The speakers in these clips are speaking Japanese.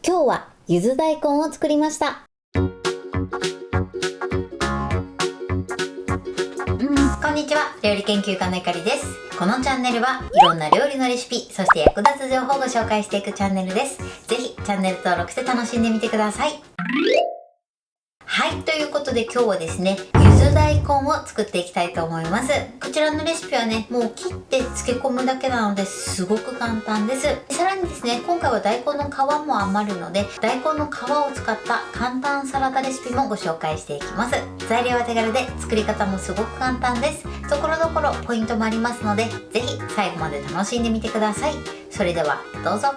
今日はゆず大根を作りました。こんにちは、料理研究家のゆかりです。このチャンネルはいろんな料理のレシピ、そして役立つ情報をご紹介していくチャンネルです。ぜひチャンネル登録して楽しんでみてください。はい、ということで今日はですね、ゆず大根を作っていきたいと思います。こちらのレシピはね、もう切って漬け込むだけなのですごく簡単です。さらにですね、今回は大根の皮も余るので、大根の皮を使った簡単サラダレシピもご紹介していきます。材料は手軽で作り方もすごく簡単です。ところどころポイントもありますので、ぜひ最後まで楽しんでみてください。それではどうぞ。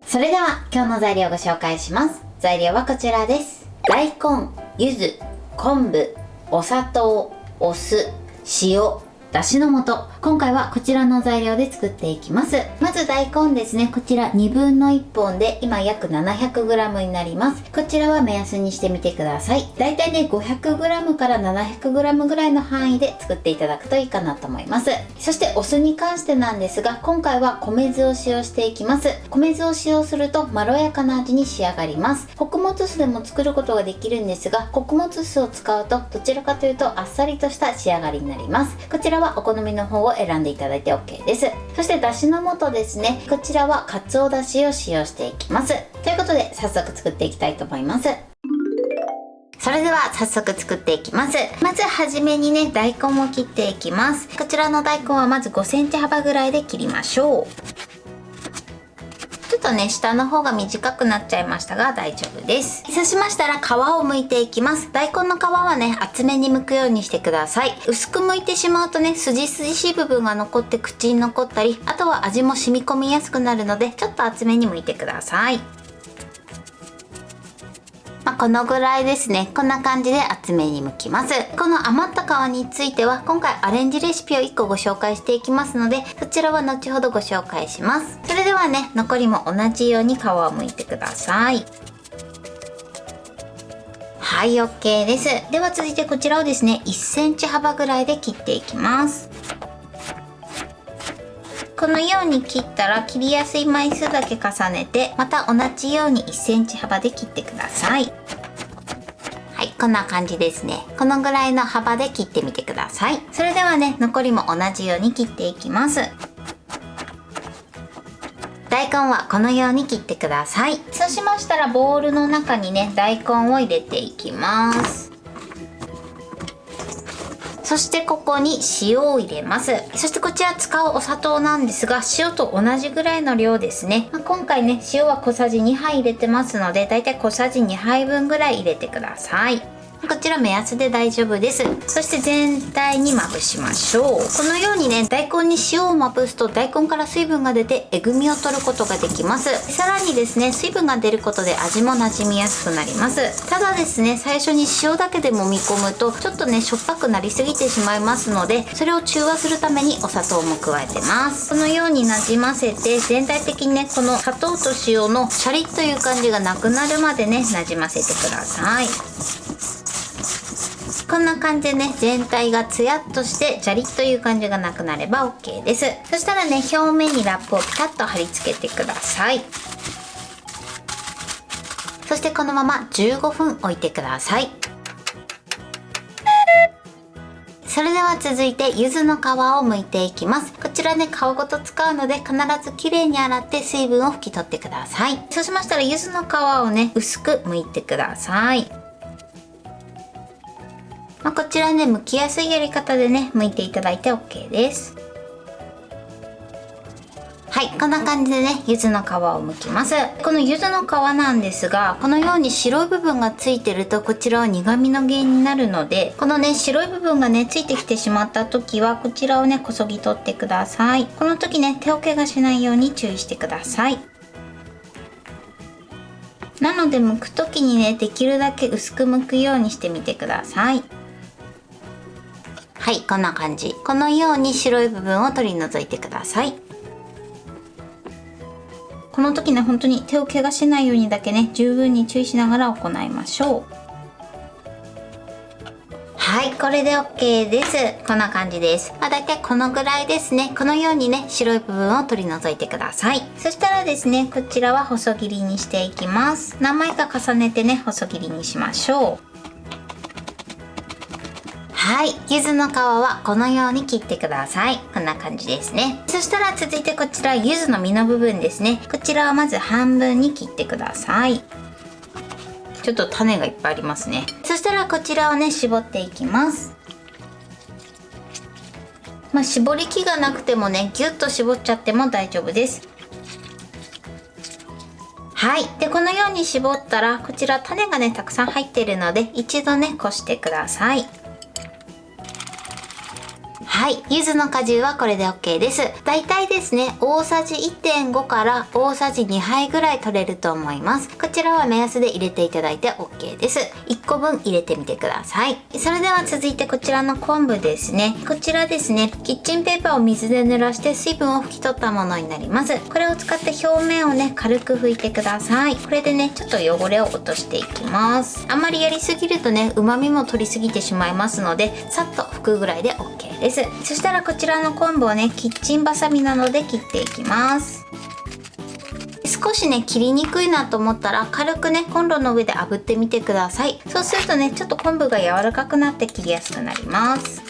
それでは今日の材料をご紹介します。材料はこちらです。大根、柚子、昆布、お砂糖、お酢、塩、だしの素。今回はこちらの材料で作っていきます。まず大根ですね。こちら1/2本で今約 700g になります。こちらは目安にしてみてください。だいたいね 500g から 700g ぐらいの範囲で作っていただくといいかなと思います。そしてお酢に関してなんですが、今回は米酢を使用していきます。米酢を使用するとまろやかな味に仕上がります。穀物酢でも作ることができるんですが、穀物酢を使うとどちらかというとあっさりとした仕上がりになります。こちらはお好みの方を選んでいただいて OK です。そしてだしの素ですね。こちらはかつおだしを使用していきます。ということで早速作っていきたいと思います。それでは早速作っていきます。まずはじめにね、大根を切っていきます。こちらの大根はまず5センチ幅ぐらいで切りましょう。ちょっとね、下の方が短くなっちゃいましたが大丈夫です。そうしましたら皮を剥いていきます。大根の皮はね、厚めに剥くようにしてください。薄く剥いてしまうとね、筋しい部分が残って口に残ったり、あとは味も染み込みやすくなるので、ちょっと厚めに剥いてください。このぐらいですね。こんな感じで厚めに剥きます。この余った皮については今回アレンジレシピを1個ご紹介していきますので、そちらは後ほどご紹介します。それではね、残りも同じように皮を剥いてください。はい、 OK です。では続いてこちらをですね、1センチ幅ぐらいで切っていきます。このように切ったら切りやすい枚数だけ重ねて、また同じように1センチ幅で切ってください。はい、こんな感じですね。このぐらいの幅で切ってみてください。それではね、残りも同じように切っていきます。大根はこのように切ってください。そうしましたらボウルの中にね、大根を入れていきます。そしてここに塩を入れます。そしてこちら使うお砂糖なんですが、塩と同じぐらいの量ですね。今回ね、塩は小さじ2杯入れてますので、だいたい小さじ2杯分ぐらい入れてください。こちら目安で大丈夫です。そして全体にまぶしましょう。このようにね、大根に塩をまぶすと大根から水分が出てえぐみを取ることができます。さらにですね、水分が出ることで味も馴染みやすくなります。ただですね、最初に塩だけで揉み込むとちょっとね、しょっぱくなりすぎてしまいますので、それを中和するためにお砂糖も加えてます。このようになじませて、全体的にね、この砂糖と塩のシャリッという感じがなくなるまでね、なじませてください。こんな感じでね、全体がツヤっとしてジャリッという感じがなくなれば OK です。そしたらね、表面にラップをピタッと貼り付けてください。そしてこのまま15分置いてください。それでは続いて柚子の皮を剥いていきます。こちらね、皮ごと使うので必ずきれいに洗って水分を拭き取ってください。そうしましたら柚子の皮をね、薄く剥いてください。こちらね、剥きやすいやり方でね、剥いていただいて OK です。はい、こんな感じでね、柚子の皮を剥きます。この柚子の皮なんですが、このように白い部分がついてるとこちらは苦味の原因になるので、このね、白い部分がね、ついてきてしまった時はこちらをね、こそぎ取ってください。この時ね、手を怪我しないように注意してください。なので剥く時にね、できるだけ薄く剥くようにしてみてください。はい、こんな感じ。このように白い部分を取り除いてください。この時ね、本当に手を怪我しないようにだけね、十分に注意しながら行いましょう。はい、これで OK です。こんな感じです。だいたいこのぐらいですね。このようにね、白い部分を取り除いてください。そしたらですね、こちらは細切りにしていきます。何枚か重ねてね、細切りにしましょう。はい、柚子の皮はこのように切ってください。こんな感じですね。そしたら続いてこちら、柚子の実の部分ですね。こちらはまず半分に切ってください。ちょっと種がいっぱいありますね。そしたらこちらをね、絞っていきます。絞り器がなくてもね、ギュッと絞っちゃっても大丈夫です。はい。で、このように絞ったら、こちら種がね、たくさん入っているので、一度ね、こしてください。はい、柚子の果汁はこれで OK です。だいたいですね、大さじ 1.5 から大さじ2杯ぐらい取れると思います。こちらは目安で入れていただいて OK です。1個分入れてみてください。それでは続いてこちらの昆布ですね。こちらですね、キッチンペーパーを水で濡らして水分を拭き取ったものになります。これを使って表面をね、軽く拭いてください。これでね、ちょっと汚れを落としていきます。あんまりやりすぎるとね、旨味も取りすぎてしまいますので、さっと拭くぐらいで OK です。そしたらこちらの昆布をね、キッチンバサミなどで切っていきます。少しね、切りにくいなと思ったら軽くね、コンロの上で炙ってみてください。そうするとね、ちょっと昆布が柔らかくなって切りやすくなります。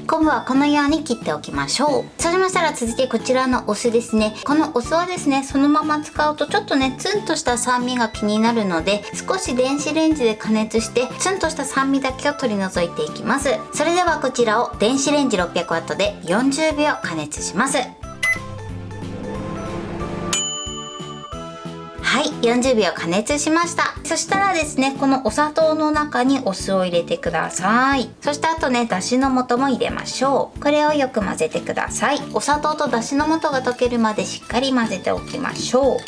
昆布はこのように切っておきましょう。そうしましたら続いてこちらのお酢ですね。このお酢はですね、そのまま使うとちょっとね、ツンとした酸味が気になるので、少し電子レンジで加熱してツンとした酸味だけを取り除いていきます。それではこちらを電子レンジ 600W で40秒加熱します。はい、40秒加熱しました。そしたらですね、このお砂糖の中にお酢を入れてください。そしてあとね、だしの素も入れましょう。これをよく混ぜてください。お砂糖とだしの素が溶けるまでしっかり混ぜておきましょう。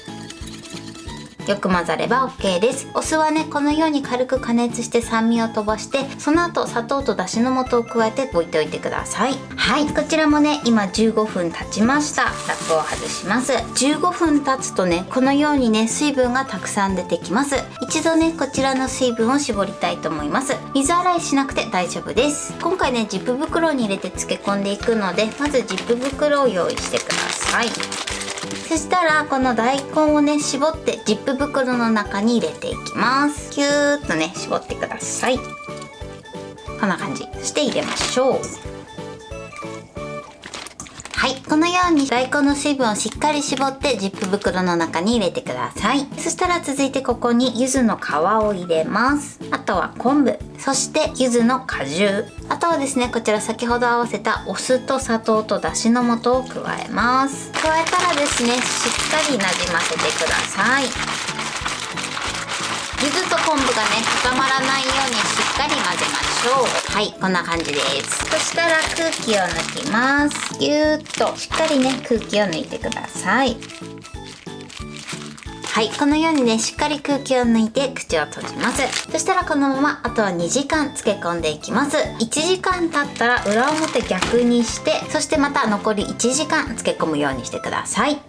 よく混ざれば OK です。お酢はね、このように軽く加熱して酸味を飛ばして、その後砂糖とだしの素を加えて置いておいてください。はい、こちらもね、今15分経ちました。ラップを外します。15分経つとね、このようにね、水分がたくさん出てきます。一度ね、こちらの水分を絞りたいと思います。水洗いしなくて大丈夫です。今回ね、ジップ袋に入れて漬け込んでいくので、まずジップ袋を用意してください。そしたらこの大根をね、絞ってジップ袋の中に入れていきます。キューッとね、絞ってください。こんな感じ。そして入れましょう。はい、このように大根の水分をしっかり絞ってジップ袋の中に入れてください。そしたら続いてここに柚子の皮を入れます。あとは昆布、そして柚子の果汁、あとはですね、こちら先ほど合わせたお酢と砂糖とだしの素を加えます。加えたらですね、しっかりなじませてください。柚子と昆布がね、固まらないようにしっかり混ぜましょう。はい、こんな感じです。そしたら空気を抜きます。ぎゅーっとしっかりね、空気を抜いてください。はい、このようにね、しっかり空気を抜いて口を閉じます。そしたらこのままあとは2時間漬け込んでいきます。1時間経ったら裏表逆にして、そしてまた残り1時間漬け込むようにしてください。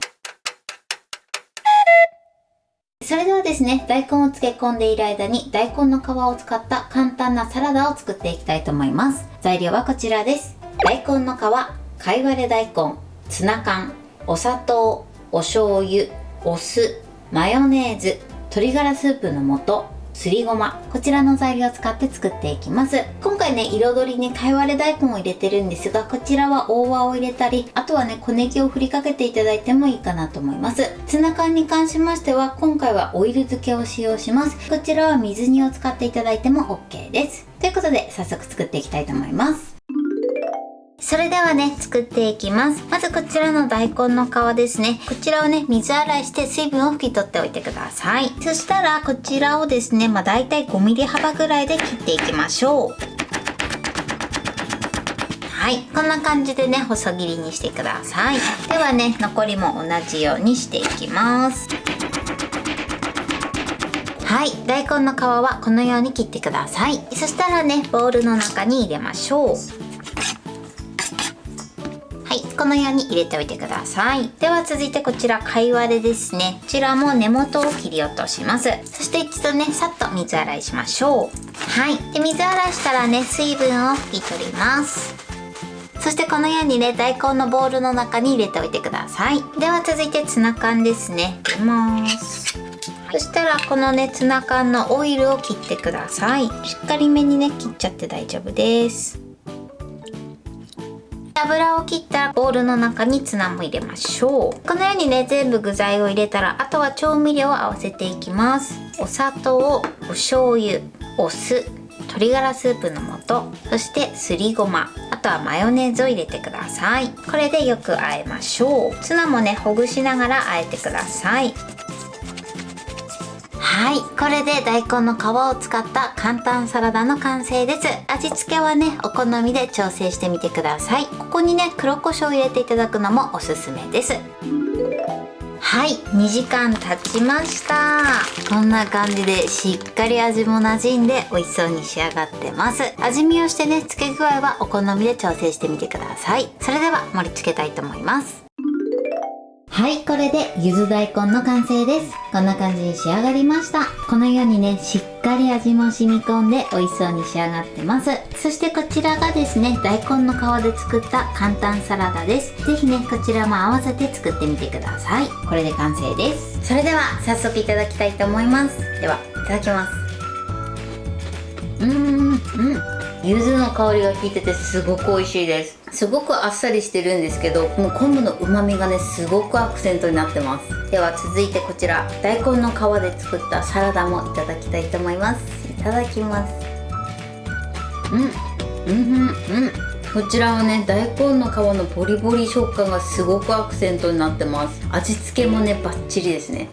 それではですね、大根を漬け込んでいる間に大根の皮を使った簡単なサラダを作っていきたいと思います。材料はこちらです。大根の皮、かいわれ大根、ツナ缶、お砂糖、お醤油、お酢、マヨネーズ、鶏ガラスープの素、すりごま、こちらの材料を使って作っていきます。今回ね、彩りにかいわれ大根を入れてるんですが、こちらは大葉を入れたり、あとはね、小ネギを振りかけていただいてもいいかなと思います。ツナ缶に関しましては、今回はオイル漬けを使用します。こちらは水煮を使っていただいても OK です。ということで、早速作っていきたいと思います。それではね、作っていきます。まずこちらの大根の皮ですね。こちらをね、水洗いして水分を拭き取っておいてください。そしたらこちらをですね、だいたい5ミリ幅ぐらいで切っていきましょう。はい、こんな感じでね、細切りにしてください。ではね、残りも同じようにしていきます。はい、大根の皮はこのように切ってください。そしたらね、ボウルの中に入れましょう。はい、このように入れておいてください。では続いてこちら貝割れですね。こちらも根元を切り落とします。そして一度ねさっと水洗いしましょう。はい。で水洗いしたらね水分を拭き取ります。そしてこのようにね大根のボウルの中に入れておいてください。では続いてツナ缶ですね。入れます。そしたらこのねツナ缶のオイルを切ってください。しっかりめにね切っちゃって大丈夫です。油を切ったらボウルの中にツナも入れましょう。このようにね全部具材を入れたらあとは調味料を合わせていきます。お砂糖、お醤油、お酢、鶏ガラスープの素、そしてすりごま、あとはマヨネーズを入れてください。これでよく和えましょう。ツナもねほぐしながら和えてください。はい、これで大根の皮を使った簡単サラダの完成です。味付けはねお好みで調整してみてください。ここにね黒胡椒を入れていただくのもおすすめです。はい、2時間経ちました。こんな感じでしっかり味も馴染んで美味しそうに仕上がってます。味見をしてね付け具合はお好みで調整してみてください。それでは盛り付けたいと思います。はい、これでゆず大根の完成です。こんな感じに仕上がりました。このようにねしっかり味も染み込んで美味しそうに仕上がってます。そしてこちらがですね大根の皮で作った簡単サラダです。ぜひねこちらも合わせて作ってみてください。これで完成です。それでは早速いただきたいと思います。ではいただきます。柚子の香りが効いててすごく美味しいです。すごくあっさりしてるんですけど、もう昆布の旨味がねすごくアクセントになってます。では続いてこちら大根の皮で作ったサラダもいただきたいと思います。いただきます。こちらはね大根の皮のボリボリ食感がすごくアクセントになってます。味付けもねバッチリですね。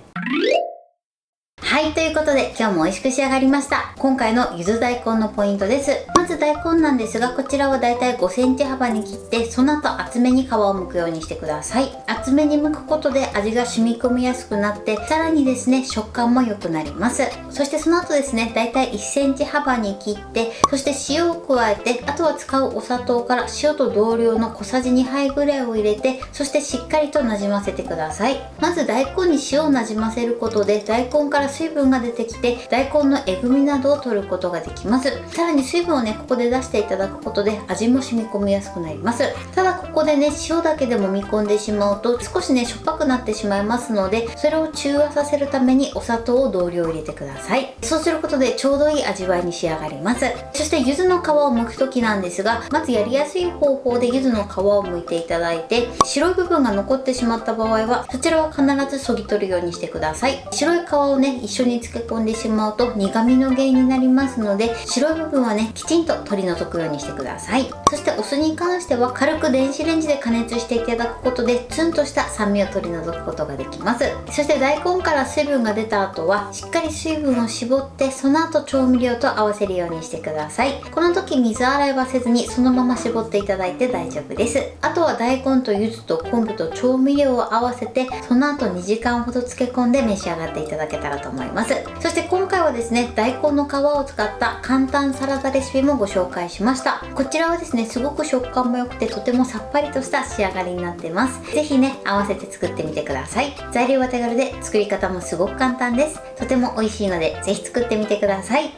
はい、ということで今日も美味しく仕上がりました。今回のゆず大根のポイントです。まず大根なんですが、こちらをだいたい5センチ幅に切って、その後厚めに皮を剥くようにしてください。厚めに剥くことで味が染み込みやすくなって、さらにですね食感も良くなります。そしてその後ですねだいたい1センチ幅に切って、そして塩を加えて、あとは使うお砂糖から塩と同量の小さじ2杯ぐらいを入れて、そしてしっかりとなじませてください。まず大根に塩をなじませることで大根から水分が出てきて大根のえぐみなどを取ることができます。さらに水分をねここで出していただくことで味も染み込みやすくなります。ただここでね塩だけでも見込んでしまうと少しねしょっぱくなってしまいますので、それを中和させるためにお砂糖を同量入れてください。そうすることでちょうどいい味わいに仕上がります。そして柚子の皮を剥く時なんですが、まずやりやすい方法で柚子の皮を剥いていただいて、白い部分が残ってしまった場合はそちらは必ず削ぎ取るようにしてください。白い皮をね一緒に漬け込んでしまうと苦味の原因になりますので、白い部分はねきちんと取り除くようにしてください。そしてお酢に関しては軽く電子レンジで加熱していただくことでツンとした酸味を取り除くことができます。そして大根から水分が出た後はしっかり水分を絞って、その後調味料と合わせるようにしてください。この時水洗いはせずにそのまま絞っていただいて大丈夫です。あとは大根と柚子と昆布と調味料を合わせて、その後2時間ほど漬け込んで召し上がっていただけたらと思います。そして今回はですね大根の皮を使った簡単サラダレシピもご紹介しました。こちらはですねすごく食感も良くてとてもさっぱりとした仕上がりになってます。ぜひね合わせて作ってみてください。材料は手軽で作り方もすごく簡単です。とても美味しいのでぜひ作ってみてください。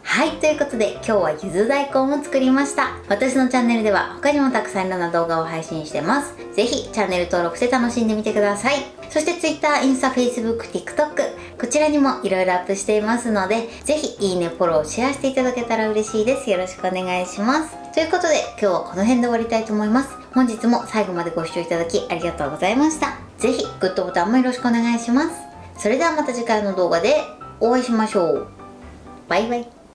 はい、ということで今日はゆず大根を作りました。私のチャンネルでは他にもたくさんいろんな動画を配信してます。ぜひチャンネル登録して楽しんでみてください。そして Twitter、インスタ、Facebook、TikTok こちらにもいろいろアップしていますので、ぜひいいね、フォロー、シェアしていただけたら嬉しいです。よろしくお願いします。ということで今日はこの辺で終わりたいと思います。本日も最後までご視聴いただきありがとうございました。ぜひグッドボタンもよろしくお願いします。それではまた次回の動画でお会いしましょう。バイバイ。